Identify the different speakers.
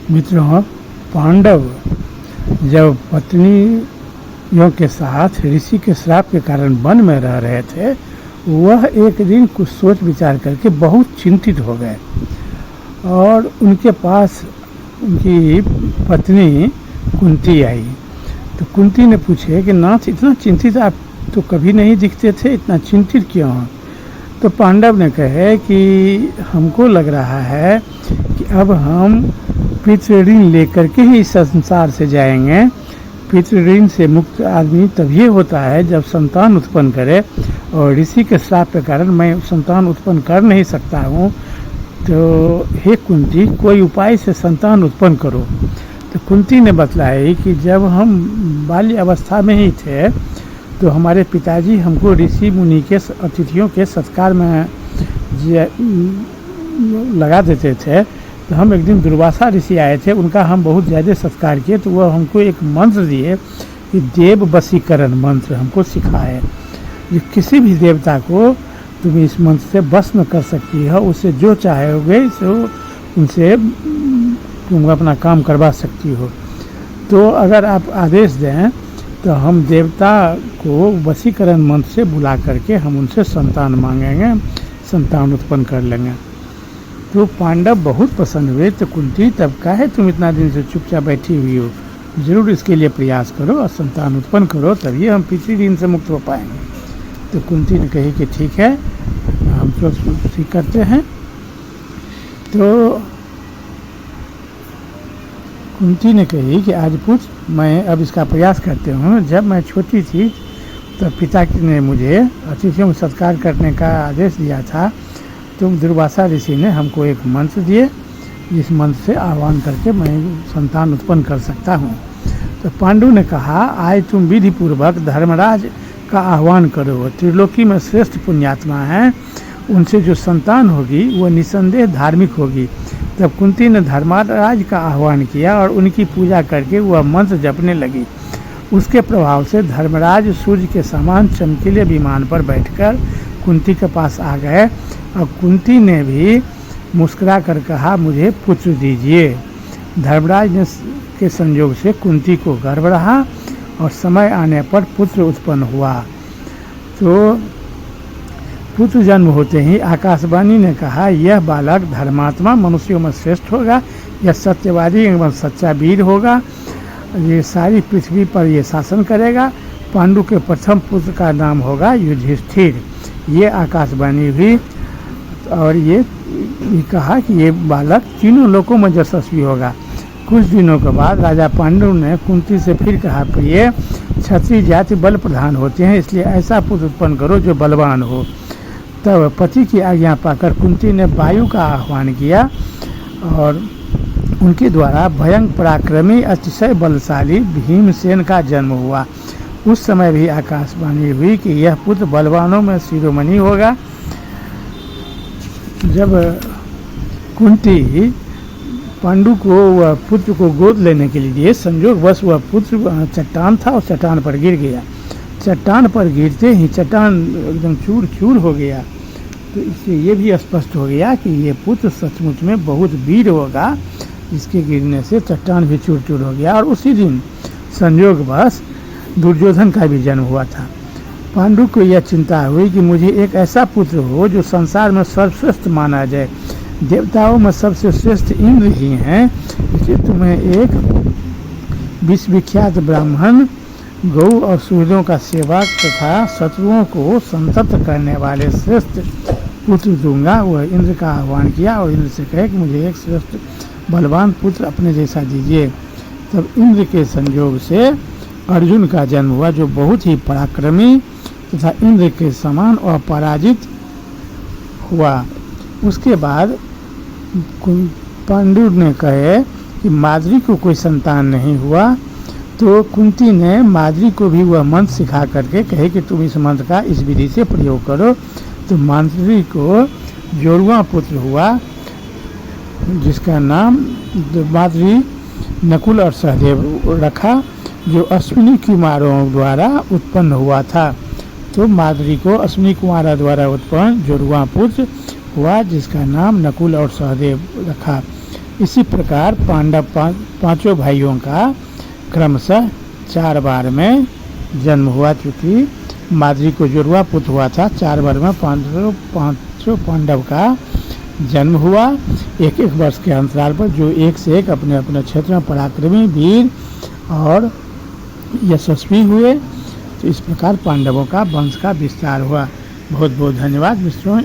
Speaker 1: मित्रों, पांडव जब पत्नियों के साथ ऋषि के श्राप के कारण वन में रह रहे थे, वह एक दिन कुछ सोच विचार करके बहुत चिंतित हो गए और उनके पास उनकी पत्नी कुंती आई। तो कुंती ने पूछे कि नाथ, इतना चिंतित आप तो कभी नहीं दिखते थे, इतना चिंतित क्यों हो? तो पांडव ने कहे कि हमको लग रहा है कि अब हम पितृ ऋण लेकर के ही इस संसार से जाएंगे। पितृ ऋण से मुक्त आदमी तभी होता है जब संतान उत्पन्न करे, और ऋषि के श्राप के कारण मैं संतान उत्पन्न कर नहीं सकता हूँ। तो हे कुंती, कोई उपाय से संतान उत्पन्न करो। तो कुंती ने बतलाई कि जब हम बाल्य अवस्था में ही थे तो हमारे पिताजी हमको ऋषि मुनि के अतिथियों के सत्कार में लगा देते थे। तो हम एक दिन दुर्वासा ऋषि आए थे, उनका हम बहुत ज़्यादा सत्कार किए। तो वह हमको एक मंत्र दिए कि देव वशीकरण मंत्र हमको सिखाए, कि किसी भी देवता को तुम इस मंत्र से बस में कर सकती हो, उससे जो चाहोगे सो उनसे तुम अपना काम करवा सकती हो। तो अगर आप आदेश दें तो हम देवता को वशीकरण मंत्र से बुला करके हम उनसे संतान मांगेंगे, संतान उत्पन्न कर लेंगे। तो पांडव बहुत प्रसन्न हुए। तो कुंती, तब काहे तुम इतना दिन से चुपचाप बैठी हुई हो? जरूर इसके लिए प्रयास करो और संतान उत्पन्न करो, तभी हम पितृ ऋण से मुक्त हो पाएंगे। तो कुंती ने कही कि ठीक है, हम तो ठीक करते हैं। तो कुंती ने कही कि आज पूछ, मैं अब इसका प्रयास करते हूँ। जब मैं छोटी थी तब पिता ने मुझे अतिथियों में सत्कार करने का आदेश दिया था। तो दुर्वासा ऋषि ने हमको एक मंत्र दिए, जिस मंत्र से आह्वान करके मैं संतान उत्पन्न कर सकता हूँ। तो पांडु ने कहा, आज तुम विधि पूर्वक धर्मराज का आह्वान करो। त्रिलोकी में श्रेष्ठ पुण्यात्मा हैं, उनसे जो संतान होगी वो निसंदेह धार्मिक होगी। तब कुंती ने धर्मराज का आह्वान किया और उनकी पूजा करके वह मंत्र जपने लगी। उसके प्रभाव से धर्मराज सूर्य के समान चमकीले विमान पर बैठकर कुंती के पास आ गए, और कुंती ने भी मुस्कुरा कर कहा, मुझे पुत्र दीजिए। धर्मराज ने के संयोग से कुंती को गर्भ रहा और समय आने पर पुत्र उत्पन्न हुआ। तो पुत्र जन्म होते ही आकाशवाणी ने कहा, यह बालक धर्मात्मा मनुष्यों में श्रेष्ठ होगा, यह सत्यवादी एवं सच्चा वीर होगा, ये सारी पृथ्वी पर ये शासन करेगा। पांडु के प्रथम पुत्र का नाम होगा युधिष्ठिर। ये आकाशवाणी हुई और ये कहा कि ये बालक तीनों लोकों में यशस्वी होगा। कुछ दिनों के बाद राजा पांडु ने कुंती से फिर कहा, प्रिय, क्षत्रिय जाति बल प्रधान होते हैं, इसलिए ऐसा पुत्र उत्पन्न करो जो बलवान हो। तब पति की आज्ञा पाकर कुंती ने वायु का आह्वान किया और उनके द्वारा भयंकर पराक्रमी अतिशय बलशाली भीमसेन का जन्म हुआ। उस समय भी आकाशवाणी हुई कि यह पुत्र बलवानों में शिरोमणि होगा। जब कुंती पांडु को वह पुत्र को गोद लेने के लिए संयोग बस वह पुत्र चट्टान था और चट्टान पर गिर गया। चट्टान पर गिरते ही चट्टान एकदम चूर चूर हो गया। तो इससे ये भी स्पष्ट हो गया कि ये पुत्र सचमुच में बहुत वीर होगा। इसके गिरने से चट्टान भी चूर चूर हो गया। और उसी दिन संयोग बस दुर्योधन का भी जन्म हुआ था। पांडु को यह चिंता हुई कि मुझे एक ऐसा पुत्र हो जो संसार में सर्वश्रेष्ठ माना जाए। देवताओं में सबसे श्रेष्ठ इंद्र ही हैं, इसलिए तुम्हें एक विश्वविख्यात ब्राह्मण, गौ और सूर्यों का सेवक तथा शत्रुओं को संतप्त करने वाले श्रेष्ठ पुत्र दूंगा। वह इंद्र का आह्वान किया और इंद्र से कहे कि मुझे एक श्रेष्ठ बलवान पुत्र अपने जैसा दीजिए। तब इंद्र के संयोग से अर्जुन का जन्म हुआ, जो बहुत ही पराक्रमी तथा इंद्र के समान अपराजित हुआ। उसके बाद पांडु ने कहे कि माद्री को कोई संतान नहीं हुआ। तो कुंती ने माद्री को भी वह मंत्र सिखा करके कहे कि तुम इस मंत्र का इस विधि से प्रयोग करो। तो माद्री को जोड़वा पुत्र हुआ, जिसका नाम माद्री नकुल और सहदेव रखा, जो अश्विनी कुमारों द्वारा उत्पन्न हुआ था। तो माद्री को अश्विनी कुमारा द्वारा उत्पन्न जोड़वा पुत्र हुआ, जिसका नाम नकुल और सहदेव रखा। इसी प्रकार पांडव पांचों भाइयों का क्रमशः 4 बार में जन्म हुआ। चूँकि माद्री को जुड़वा पुत्र हुआ था, 4 बार में पांचों पांडव का जन्म हुआ, एक एक वर्ष के अंतराल पर, जो एक से एक अपने अपने क्षेत्र में पराक्रमी, वीर और यशस्वी हुए। तो इस प्रकार पांडवों का वंश का विस्तार हुआ। बहुत बहुत धन्यवाद मित्रों।